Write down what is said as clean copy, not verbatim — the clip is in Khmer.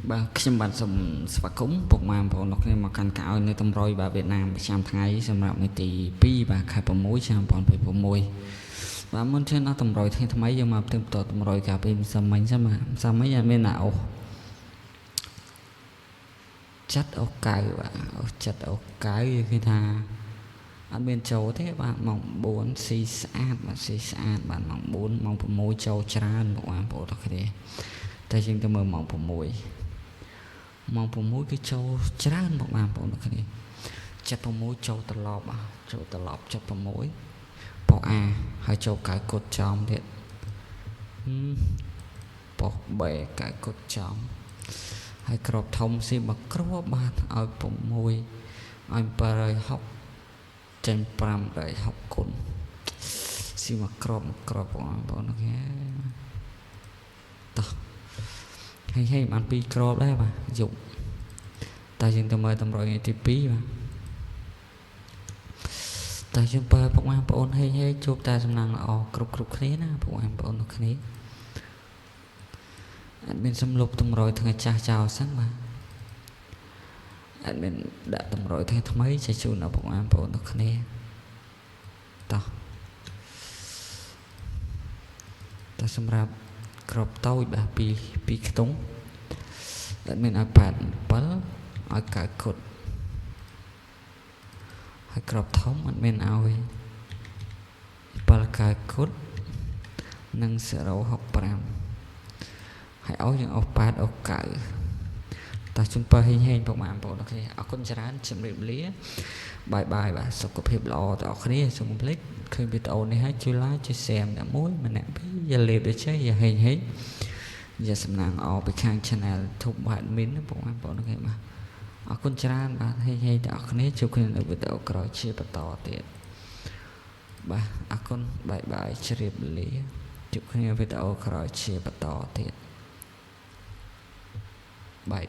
Bàខ្ញុំបាទសូមស្វាគមន៍ពុកម៉ែបងប្អូនលោកគ្នាមកកាន់កៅអៅនៅតម្រុយបាទវៀតណាមប្រចាំថ្ងៃសម្រាប់នីតិ2បាទខែ6ឆ្នាំ2026បាទមុនឈានដល់តម្រុយថ្ងៃថ្មីយើងមកផ្ទឹមតតម្រុយកាលពីម្សិលមិញសិនបាទម្សិលមិញអត់មានណាអូចាត់អូកៅបាទចាត់អូកៅគឺថាអត់មានចូលទេបាទម៉ោង4ស៊ីស្អាតបាទស៊ីស្អាតបាទម៉ោង4ម៉ោង6ចូលច្រើនបងប្អូនលោកគ្នាតែយើងទៅមើលម៉ោង6ម៉ោង6គឺចូលច្រើនមកបងប្អូនលោកគ្នា76ចូលត្រឡប់ចូលត្រឡប់76ប៉ុអាហើយចូលកៅកុដចំទៀតប៉ុបែកៅកុដចំហើយក្របធំស៊ីមកគ្របបាទឲ្យ6ឲ្យ760ចេញ560គុណស៊ីមកគ្របបងប្អូនលោកគ្នាតោះហើយបាន2ក្របដែរបាទយប់តែយើងទៅមើលតម្រុយថ្ងៃទី2បាទតែយើងបើពុកម៉ែបងប្អូនហេជួបតែសំណាងល្អគ្រប់គ្នាណាពុកម៉ែបងប្អូនលោកគ្នាអត់មានសំលុបតម្រុយថ្ងៃចាស់ចោលសិនបាទអត់មានដាក់តម្រុយថ្ងៃថ្មីចេះជូនដល់ពុកម៉ែបងប្អូនលោកគ្នាតោះតែសម្រាប់ក្របតូចបាទពីខ្ទង់អត់មានឲ្យ87ឲ្យ9គុតហើយក្របធំអត់មានឲ្យ7 9គុតនិង065ហើយឲ្យយើងអស់8អស់9តោះជូនបើហេងពុកម៉ែបងប្អូនអូខេអរគុណច្រើនជម្រាបលាបាយបាទសុខភាពល្អដល់អ្នកគ្នាសូមកុំភ្លេចឃើញវីដេអូនេះហើយជួយ like ជួយ share ម្នាក់មួយម្នាក់ពីរอย่าលេបដូចចេះอย่าហេងอย่าសំណាងអបពីខាង channel YouTube បាទ admin បងប្អូនអូខេបាទអរគុណច្រើនបាទហេងដល់អ្នកគ្នាជួបគ្នានៅវីដេអូក្រោយជាបន្តទៀតបាទអរគុណបាយជ្រាបលាជួបគ្នាវីដេអូក្រោយជាបន្តទៀតបាយ